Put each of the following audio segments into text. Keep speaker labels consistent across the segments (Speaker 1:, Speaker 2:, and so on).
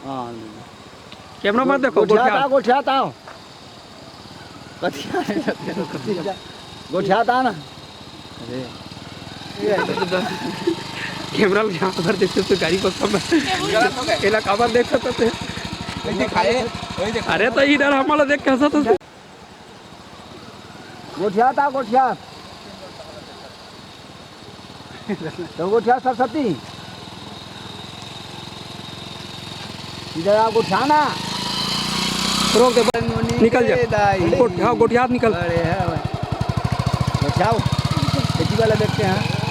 Speaker 1: हां
Speaker 2: कैमरा मत देखो
Speaker 1: गोठिया था गोठिया था ना अरे
Speaker 2: कैमरा यहाँ पर देखते तो गाड़ी पर सब केला काबर देख सकते थे अरे तो इधर हमारा देख कैसा था
Speaker 1: गोठिया था गोठिया तो गोठिया सरस्वती इधर आ गोठिया ना
Speaker 2: रोक दे निकल जा हाँ गोठिया निकल
Speaker 1: गोठिया खेती वाला देखते हैं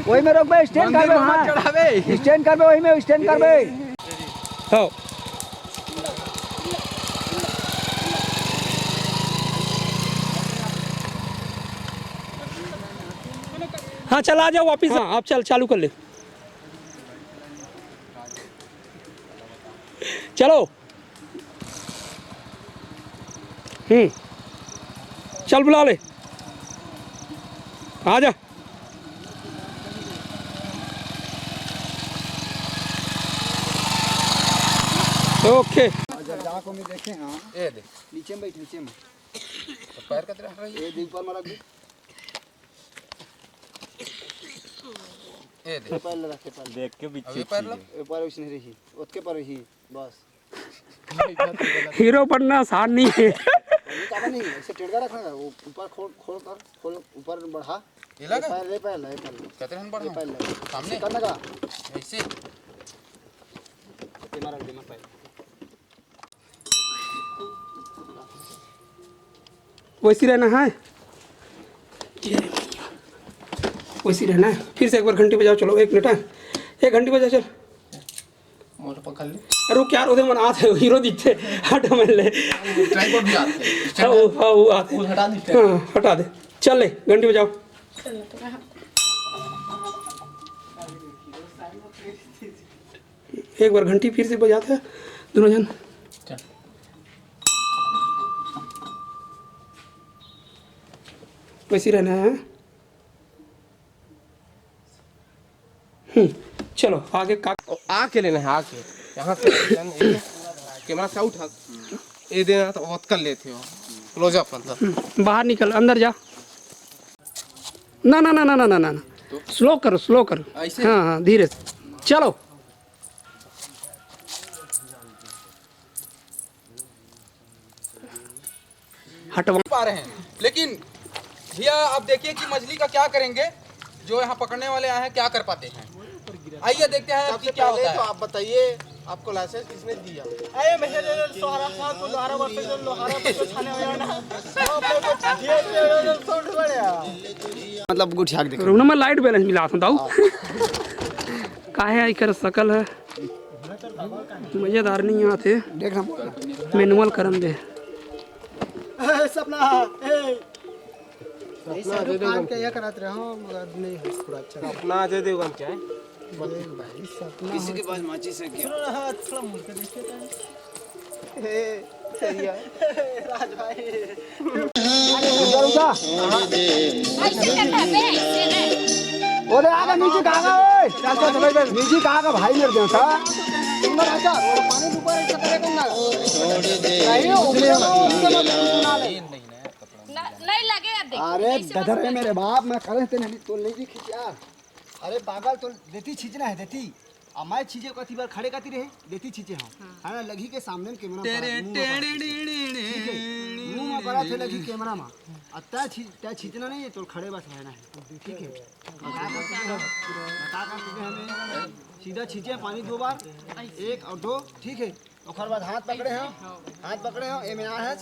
Speaker 1: वही में रोक बे स्टैंड करबे स्टैंड करबे वही में स्टैंड करबे
Speaker 2: हाँ हाँ चल आ जाओ वापिस हाँ आप चल चालू कर ले चलो चल बुला ले आ जा ओके
Speaker 1: जाको में देखे हां ए देख नीचे में बैठ नीचे में तो पैर का तरह ये ऊपर में रख दे ए देख पैर लगा के पैर देख के पीछे पैर लग पैर उसने रही उसके पर ही बस
Speaker 2: हीरो बनना आसान नहीं है
Speaker 1: का नहीं ऐसे टेढ़ा रखना है वो ऊपर खोल ऊपर बढ़ा ये लगा पैर ले पैर ले कहते हैं बढ़ा पैर ले सामने करना का ऐसे ये मार दे पैर
Speaker 2: वैसी रहना है वैसी रहना है फिर से एक बार घंटी बजाओ चलो 1 मिनट है 1 घंटी बजा चल
Speaker 3: मोटर पकड़ ले
Speaker 2: अरे क्या उधर मन आते हीरो दिखते हट मन ले
Speaker 3: ट्राइपॉड भी आते
Speaker 2: हाँ वो आते
Speaker 3: हटा दे
Speaker 2: हाँ हटा दे चल ले घंटी बजाओ एक बार घंटी फिर से बजाते हैं दोनों जन वैसी रहना है चलो आगे का
Speaker 3: आके लेना है आके यहाँ से कैमरा से उठा ये देना तो बहुत कर लेते हो क्लोजअप मतलब
Speaker 2: बाहर निकल अंदर जा ना ना ना ना ना ना ना स्लो करो हाँ हाँ धीरे से चलो हटवा
Speaker 4: पा रहे हैं लेकिन भैया आप देखिए कि मछली का क्या करेंगे जो यहाँ पकड़ने वाले आए हैं क्या कर पाते हैं आइए देखते हैं कि क्या होता है
Speaker 3: तो आप बताइए आपको लाइसेंस किसने दिया
Speaker 1: मतलब गुठिया के
Speaker 2: रूम में लाइट बैलेंस मिला था दाऊ काहे आई कर सकल है मजेदार नहीं यहाँ थे
Speaker 1: देखना
Speaker 2: मैनुअल करम दे
Speaker 1: सपना काम क्या कराते रहो मगर नहीं है थोड़ा अच्छा
Speaker 3: अपना अजय देवगन क्या है
Speaker 1: किसी के पास माचिस है क्या थोड़ा मुड़ के देखिए सही है राज भाई उधर
Speaker 5: ऐसे करता है ऐसे रे
Speaker 1: ओरे आगा नीचे कहां ओए चल चल चल नीचे कहां भाई मेरे देव सा तुम आजा और पानी ऊपर ऐसा करे करना छोड़ दे नहीं ऊपर सुना ले
Speaker 5: नहीं लगेगा देख
Speaker 1: अरे गधर है मेरे बाप मैं करे थे नहीं तो नहीं खींच यार अरे पागल तो देती खींचना है देती अब मैं चीजें कथी बार खड़े करती रहे देती चीजें हम है ना लगी के सामने कैमरा मुंह में बड़ा थे लगी कैमरा में अत्ता खींचना नहीं है तो खड़े बस रहना है ठीक है बता कर हमें सीधा खींचे पानी 2 बार 1 और 2 ठीक है और बाद हाथ पकड़े हैं ये में है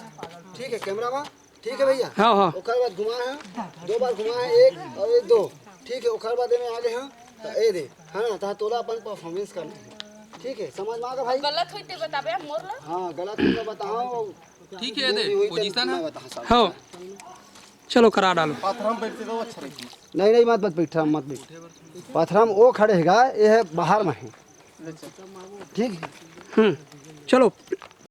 Speaker 1: ठीक है कैमरा में ठीक है भैया
Speaker 2: हाँ हाँ
Speaker 1: ओकर बाद घुमा है 2 बार घुमा है 1 और 1 2 ठीक है ओकर बाद में आगे हैं तो ए दे है ना ता तोला अपन परफॉर्मेंस करना है ठीक है समझ में आ गया भाई
Speaker 5: गलत होते बताबे मोर ला
Speaker 1: हां गलत होता बताओ
Speaker 4: ठीक है दे पोजीशन है
Speaker 2: हाँ चलो करा डालो
Speaker 3: पाथरम बैठते तो अच्छा रहेगी
Speaker 1: नहीं मत बैठ पथरम वो खड़े हैगा ये है बाहर में है ठीक है
Speaker 2: चलो